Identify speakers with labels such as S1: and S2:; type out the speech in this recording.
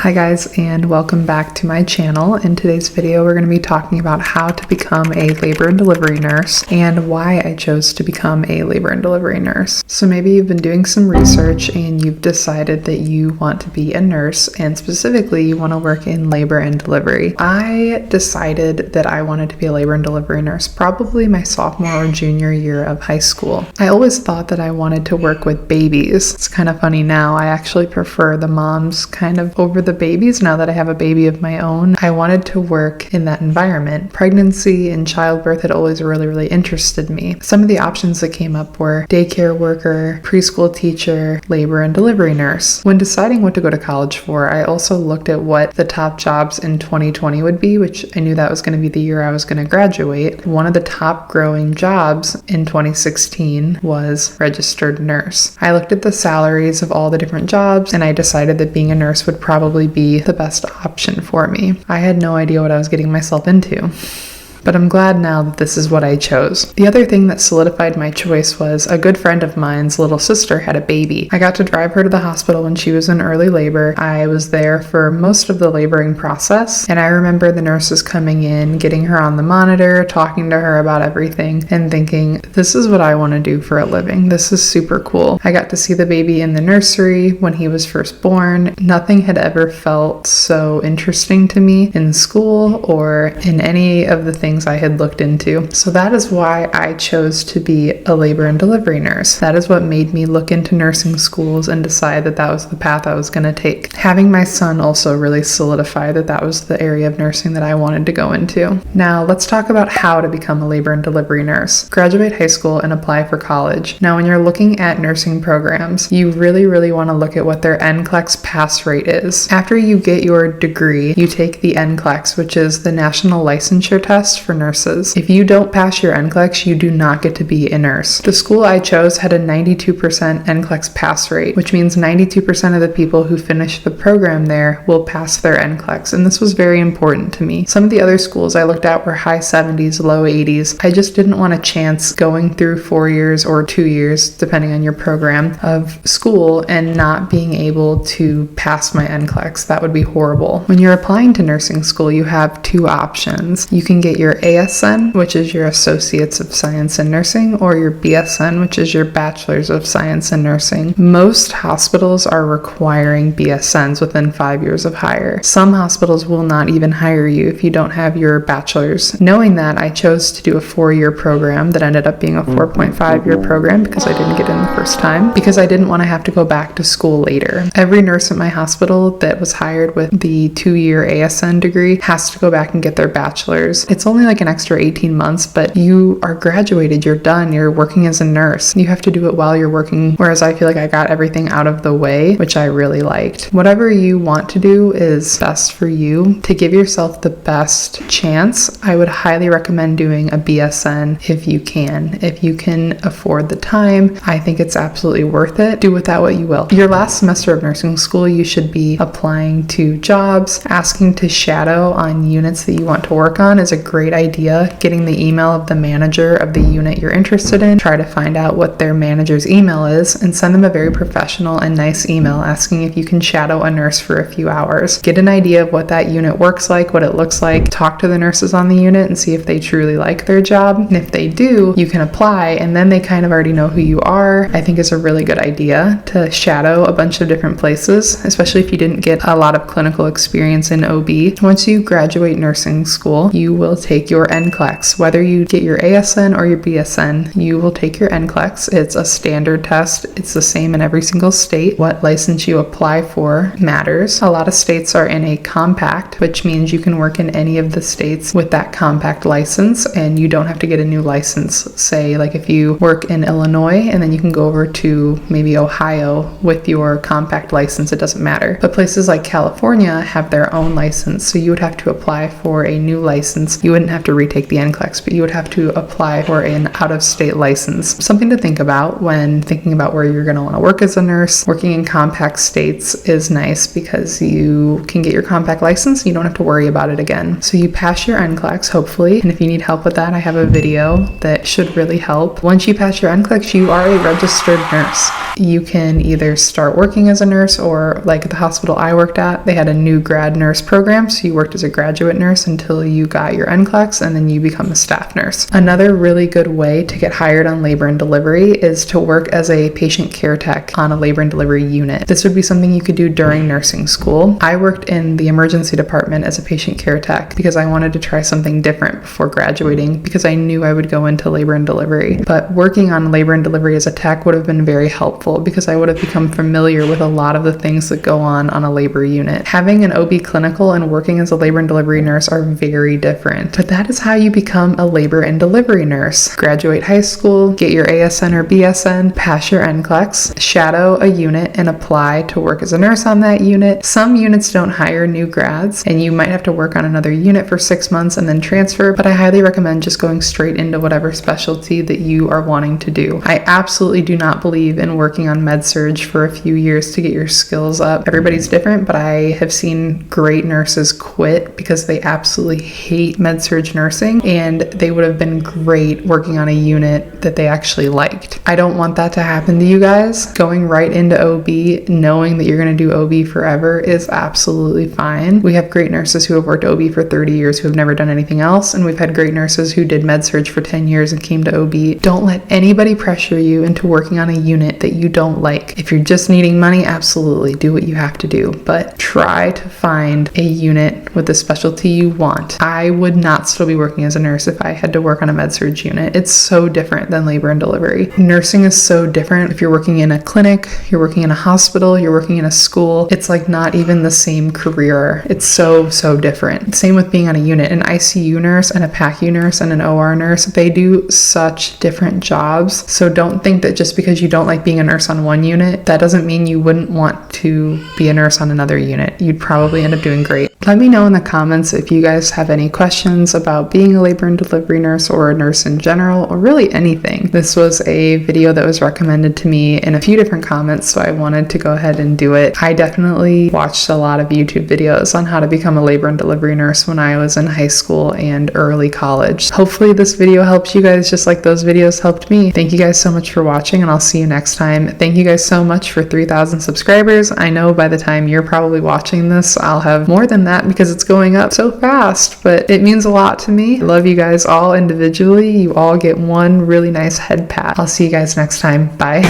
S1: Hi guys, and welcome back to my channel. In today's video, we're going to be talking about how to become a labor and delivery nurse and why I chose to become a labor and delivery nurse. So maybe you've been doing some research and you've decided that you want to be a nurse, and specifically you want to work in labor and delivery. I decided that I wanted to be a labor and delivery nurse probably my sophomore or junior year of high school. I always thought that I wanted to work with babies. It's kind of funny now. I actually prefer the moms kind of over the babies now that I have a baby of my own. I wanted to work in that environment. Pregnancy and childbirth had always really interested me. Some of the options that came up were daycare worker, preschool teacher, labor and delivery nurse. When deciding what to go to college for, I also looked at what the top jobs in 2020 would be, which I knew that was going to be the year I was going to graduate. One of the top growing jobs in 2016 was registered nurse. I looked at the salaries of all the different jobs and I decided that being a nurse would probably be the best option for me. I had no idea what I was getting myself into, but I'm glad now that this is what I chose. The other thing that solidified my choice was a good friend of mine's little sister had a baby. I got to drive her to the hospital when she was in early labor. I was there for most of the laboring process, and I remember the nurses coming in, getting her on the monitor, talking to her about everything, and thinking, this is what I want to do for a living. This is super cool. I got to see the baby in the nursery when he was first born. Nothing had ever felt so interesting to me in school or in any of the things I had looked into. So that is why I chose to be a labor and delivery nurse. That is what made me look into nursing schools and decide that that was the path I was going to take. Having my son also really solidified that that was the area of nursing that I wanted to go into. Now let's talk about how to become a labor and delivery nurse. Graduate high school and apply for college. Now when you're looking at nursing programs, you really want to look at what their Nclex pass rate is. After you get your degree, you take the Nclex, which is the national licensure test for nurses. If you don't pass your Nclex, you do not get to be a nurse. The school I chose had a 92% Nclex pass rate, which means 92% of the people who finish the program there will pass their Nclex, and this was very important to me. Some of the other schools I looked at were high 70s, low 80s. I just didn't want a chance going through 4 years or 2 years, depending on your program, of school and not being able to pass my Nclex. That would be horrible. When you're applying to nursing school, you have two options. You can get your ASN, which is your Associates of Science in Nursing, or your BSN, which is your Bachelor's of Science in Nursing. Most hospitals are requiring BSNs within 5 years of hire. Some hospitals will not even hire you if you don't have your bachelor's. Knowing that, I chose to do a 4-year program that ended up being a 4.5-year program because I didn't get in the first time, because I didn't want to have to go back to school later. Every nurse at my hospital that was hired with the 2-year ASN degree has to go back and get their bachelor's. It's only like an extra 18 months, but you are graduated, you're done, you're working as a nurse. You have to do it while you're working, whereas I feel like I got everything out of the way, which I really liked. Whatever you want to do is best for you. To give yourself the best chance, I would highly recommend doing a BSN if you can. If you can afford the time, I think it's absolutely worth it. Do with that what you will. Your last semester of nursing school, you should be applying to jobs. Asking to shadow on units that you want to work on is a great idea. Getting the email of the manager of the unit you're interested in, try to find out what their manager's email is and send them a very professional and nice email asking if you can shadow a nurse for a few hours. Get an idea of what that unit works like, what it looks like. Talk to the nurses on the unit and see if they truly like their job. And if they do, you can apply, and then they kind of already know who you are. I think it's a really good idea to shadow a bunch of different places, especially if you didn't get a lot of clinical experience in OB. Once you graduate nursing school, you will take your Nclex. Whether you get your ASN or your BSN, you will take your Nclex. It's a standard test. It's the same in every single state. What license you apply for matters. A lot of states are in a compact, which means you can work in any of the states with that compact license, and you don't have to get a new license. Say, like if you work in Illinois and then you can go over to maybe Ohio with your compact license, it doesn't matter. But places like California have their own license, so you would have to apply for a new license. You wouldn't wouldn't have to retake the Nclex, but you would have to apply for an out-of-state license. Something to think about when thinking about where you're going to want to work as a nurse. Working in compact states is nice because you can get your compact license. You don't have to worry about it again. So you pass your Nclex, hopefully, and if you need help with that, I have a video that should really help. Once you pass your Nclex, you are a registered nurse. You can either start working as a nurse, or like at the hospital I worked at, they had a new grad nurse program, so you worked as a graduate nurse until you got your Nclex, and then you become a staff nurse. Another really good way to get hired on labor and delivery is to work as a patient care tech on a labor and delivery unit. This would be something you could do during nursing school. I worked in the emergency department as a patient care tech because I wanted to try something different before graduating, because I knew I would go into labor and delivery. But working on labor and delivery as a tech would have been very helpful because I would have become familiar with a lot of the things that go on a labor unit. Having an OB clinical and working as a labor and delivery nurse are very different, but that is how you become a labor and delivery nurse. Graduate high school, get your ASN or BSN, pass your Nclex, shadow a unit, and apply to work as a nurse on that unit. Some units don't hire new grads, and you might have to work on another unit for 6 months and then transfer, but I highly recommend just going straight into whatever specialty that you are wanting to do. I absolutely do not believe in working on med-surg for a few years to get your skills up. Everybody's different, but I have seen great nurses quit because they absolutely hate med-surg nursing, and they would have been great working on a unit that they actually liked. I don't want that to happen to you guys. Going right into OB, knowing that you're going to do OB forever, is absolutely fine. We have great nurses who have worked OB for 30 years who have never done anything else, and we've had great nurses who did med-surg for 10 years and came to OB. Don't let anybody pressure you into working on a unit that you don't like. If you're just needing money, absolutely do what you have to do, but try to find a unit with the specialty you want. I would not still be working as a nurse if I had to work on a med-surg unit. It's so different than labor and delivery. Nursing is so different. If you're working in a clinic, you're working in a hospital, you're working in a school, it's like not even the same career. It's so different. Same with being on a unit. An ICU nurse and a PACU nurse and an OR nurse, they do such different jobs. So don't think that just because you don't like being a nurse on one unit, that doesn't mean you wouldn't want to be a nurse on another unit. You'd probably end up doing great. Let me know in the comments if you guys have any questions about being a labor and delivery nurse or a nurse in general, or really anything. This was a video that was recommended to me in a few different comments, so I wanted to go ahead and do it. I definitely watched a lot of YouTube videos on how to become a labor and delivery nurse when I was in high school and early college. Hopefully this video helps you guys just like those videos helped me. Thank you guys so much for watching, and I'll see you next time. Thank you guys so much for 3,000 subscribers. I know by the time you're probably watching this, I'll have more than that because it's going up so fast, but it means a lot to me. I love you guys all individually. You all get one really nice head pat. I'll see you guys next time. Bye.